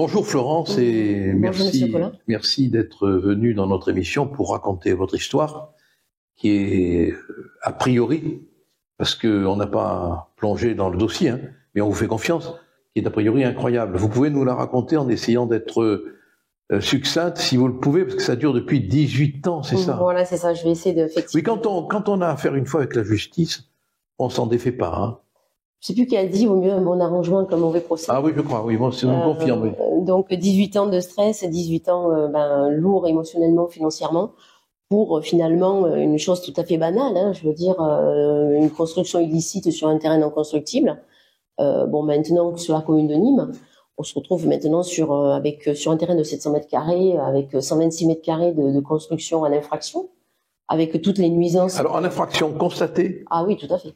Bonjour Florence et Bonjour, merci d'être venue dans notre émission pour raconter votre histoire qui est a priori, parce qu'on n'a pas plongé dans le dossier, hein, mais on vous fait confiance, qui est a priori incroyable. Vous pouvez nous la raconter en essayant d'être succincte si vous le pouvez, parce que ça dure depuis 18 ans, c'est ça? Voilà, c'est ça, je vais essayer de... Oui, quand on a affaire une fois avec la justice, on s'en défait pas, hein. Je sais plus qui a dit, vaut mieux un bon arrangement qu'un mauvais procès. Ah oui, je crois, oui, moi, c'est me confirme, oui. Donc 18 ans de stress, 18 ans lourds émotionnellement, financièrement, pour finalement une chose tout à fait banale, hein, je veux dire, une construction illicite sur un terrain non constructible. Maintenant, sur la commune de Nîmes, on se retrouve maintenant sur un terrain de 700 mètres carrés, avec 126 mètres carrés de construction en infraction, avec toutes les nuisances. Alors, en infraction constatée? Ah oui, tout à fait.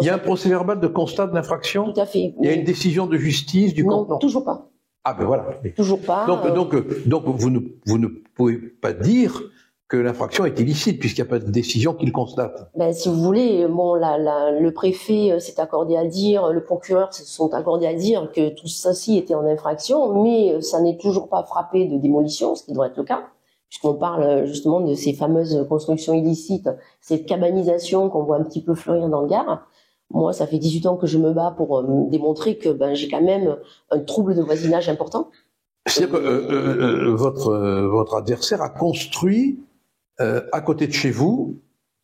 Il y a un procès-verbal de constat de l'infraction? Tout à fait. Il y a une décision de justice du Non, toujours pas. Ah ben voilà. Toujours pas. Donc vous ne pouvez pas dire que l'infraction est illicite puisqu'il n'y a pas de décision qui le constate. Si vous voulez, le préfet s'est accordé à dire, le procureur se sont accordés à dire que tout ceci était en infraction, mais ça n'est toujours pas frappé de démolition, ce qui doit être le cas, puisqu'on parle justement de ces fameuses constructions illicites, cette cabanisation qu'on voit un petit peu fleurir dans le Gard. Moi, ça fait 18 ans que je me bats pour démontrer que j'ai quand même un trouble de voisinage important. C'est-à-dire que votre adversaire a construit à côté de chez vous,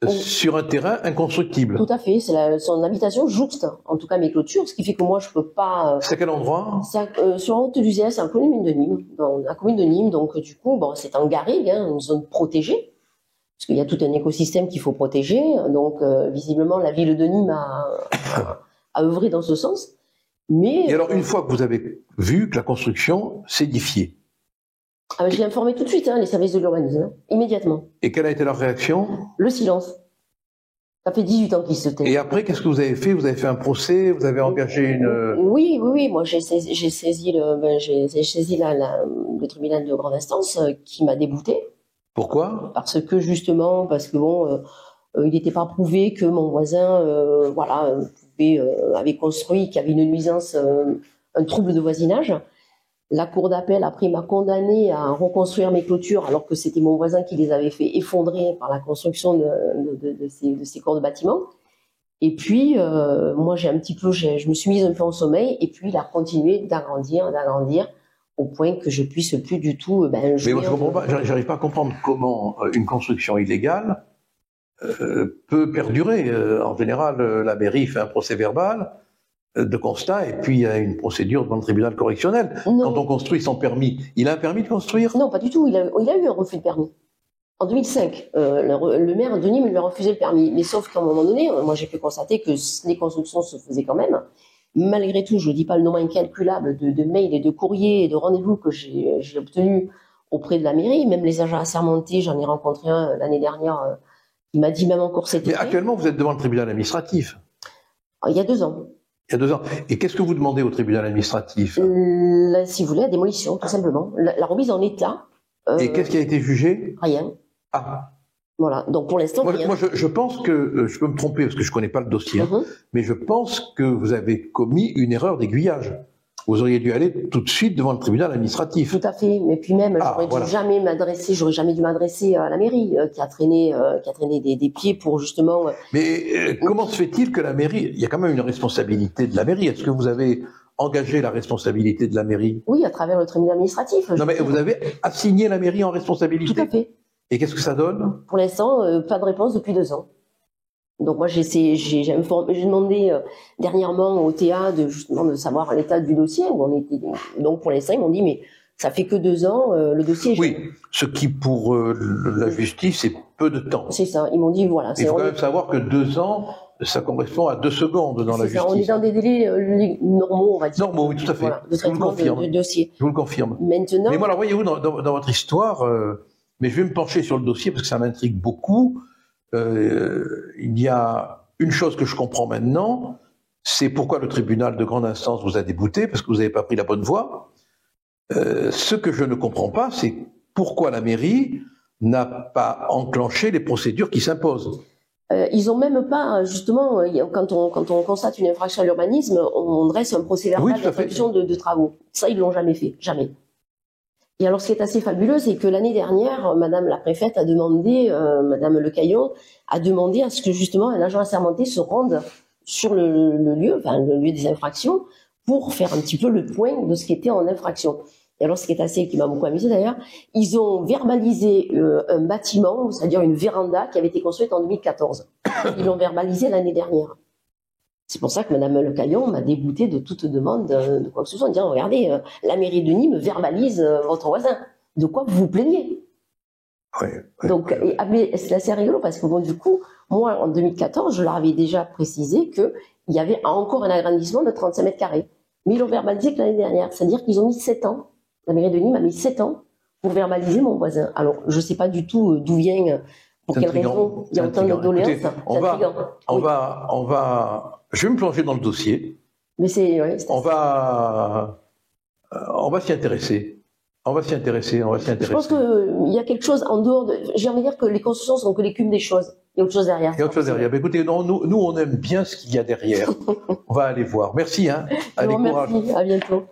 sur un terrain inconstructible. Tout à fait, c'est son habitation jouxte, en tout cas mes clôtures, ce qui fait que moi je peux pas... C'est à quel endroit? Sur la route d'Uzès, c'est la commune de Nîmes. La commune de Nîmes, donc du coup, c'est en garrigue, hein, une zone protégée, parce qu'il y a tout un écosystème qu'il faut protéger, donc visiblement la ville de Nîmes a œuvré dans ce sens. Mais, et alors, une fois que vous avez vu que la construction s'édifiait, je l'ai informé tout de suite, les services de l'urbanisme, immédiatement. Et quelle a été leur réaction? Le silence. Ça fait 18 ans qu'ils se taisent. Et après, qu'est-ce que vous avez fait? Vous avez fait un procès? Vous avez engagé une... Oui. Moi, j'ai saisi le tribunal de grande instance qui m'a débouté. Pourquoi? Parce que il n'était pas prouvé que mon voisin, avait construit, qu'il y avait une nuisance, un trouble de voisinage. La cour d'appel, après, m'a condamné à reconstruire mes clôtures, alors que c'était mon voisin qui les avait fait effondrer par la construction de ces corps de bâtiments. Et puis, moi, je me suis mise un peu en sommeil, et puis il a continué d'agrandir, au point que je puisse plus du tout, Mais moi, je comprends pas, j'arrive pas à comprendre comment une construction illégale peut perdurer. En général, la mairie fait un procès-verbal de constat, et puis il y a une procédure devant le tribunal correctionnel. Non. Quand on construit sans permis, il a un permis de construire? Non, pas du tout. Il a eu un refus de permis. En 2005, le maire de Nîmes lui a refusé le permis. Mais sauf qu'à un moment donné, moi j'ai pu constater que les constructions se faisaient quand même. Malgré tout, je ne dis pas le nombre incalculable de mails et de courriers et de rendez-vous que j'ai obtenus auprès de la mairie. Même les agents assermentés, j'en ai rencontré un l'année dernière, qui m'a dit même encore cet été. Mais actuellement, vous êtes devant le tribunal administratif? Il y a 2 ans. Il y a 2 ans. Et qu'est-ce que vous demandez au tribunal administratif? Si vous voulez, la démolition, tout simplement. La remise en état. Et qu'est-ce qui a été jugé? Rien. Ah. Voilà. Donc pour l'instant, rien. Moi, je pense que, je peux me tromper parce que je connais pas le dossier, mais je pense que vous avez commis une erreur d'aiguillage. Vous auriez dû aller tout de suite devant le tribunal administratif. Tout à fait. Mais puis même, j'aurais jamais dû m'adresser à la mairie qui a traîné des pieds pour justement. Mais comment se fait-il que la mairie, il y a quand même une responsabilité de la mairie. Est-ce que vous avez engagé la responsabilité de la mairie? Oui, à travers le tribunal administratif. Non, mais vous avez assigné la mairie en responsabilité? Tout à fait. Et qu'est-ce que ça donne? Pour l'instant, pas de réponse depuis 2 ans. Donc moi j'ai demandé dernièrement au TA de savoir l'état du dossier où on était. Donc pour l'instant ils m'ont dit mais ça fait que 2 ans, le dossier est... Oui, ce qui pour la justice c'est peu de temps. C'est ça, ils m'ont dit voilà. Il faut quand même savoir que 2 ans, ça correspond à 2 secondes dans la justice. On est dans des délais normaux, on va dire. Normaux, oui, tout à fait. Voilà, de traitement de dossier. Je vous le confirme. Maintenant. Mais moi, alors voyez-vous, dans votre histoire, mais je vais me pencher sur le dossier parce que ça m'intrigue beaucoup. Il y a une chose que je comprends maintenant, c'est pourquoi le tribunal de grande instance vous a débouté, parce que vous n'avez pas pris la bonne voie. Ce que je ne comprends pas, c'est pourquoi la mairie n'a pas enclenché les procédures qui s'imposent. Ils n'ont même pas, justement, quand on constate une infraction à l'urbanisme, on dresse un procès-verbal d'interruption de travaux. Ça, ils l'ont jamais fait, jamais. Et alors, ce qui est assez fabuleux, c'est que l'année dernière, Madame la préfète a demandé, Madame Lecaillon a demandé à ce que justement un agent assermenté se rende sur le lieu, enfin le lieu des infractions, pour faire un petit peu le point de ce qui était en infraction. Et alors, ce qui est assez, qui m'a beaucoup amusé d'ailleurs, ils ont verbalisé un bâtiment, c'est-à-dire une véranda qui avait été construite en 2014. Ils l'ont verbalisé l'année dernière. C'est pour ça que Madame Lecaillon m'a débouté de toute demande de quoi que ce soit, en disant, regardez, la mairie de Nîmes verbalise votre voisin. De quoi vous vous plaignez? Donc, c'est assez rigolo parce que bon, du coup, moi, en 2014, je leur avais déjà précisé qu'il y avait encore un agrandissement de 35 mètres carrés. Mais ils l'ont verbalisé que l'année dernière. C'est-à-dire qu'ils ont mis 7 ans. La mairie de Nîmes a mis 7 ans pour verbaliser mon voisin. Alors, je ne sais pas du tout d'où vient, pour quelle raison il y a autant de doléances. Je vais me plonger dans le dossier. Mais on va s'y intéresser. On va s'y intéresser. Je pense qu'il y a quelque chose en dehors de... J'ai envie de dire que les constructions sont que l'écume des choses. Il y a autre chose derrière. Il y a autre chose derrière. Mais écoutez, non, nous, on aime bien ce qu'il y a derrière. On va aller voir. Merci. Allez, courage. Merci. À bientôt.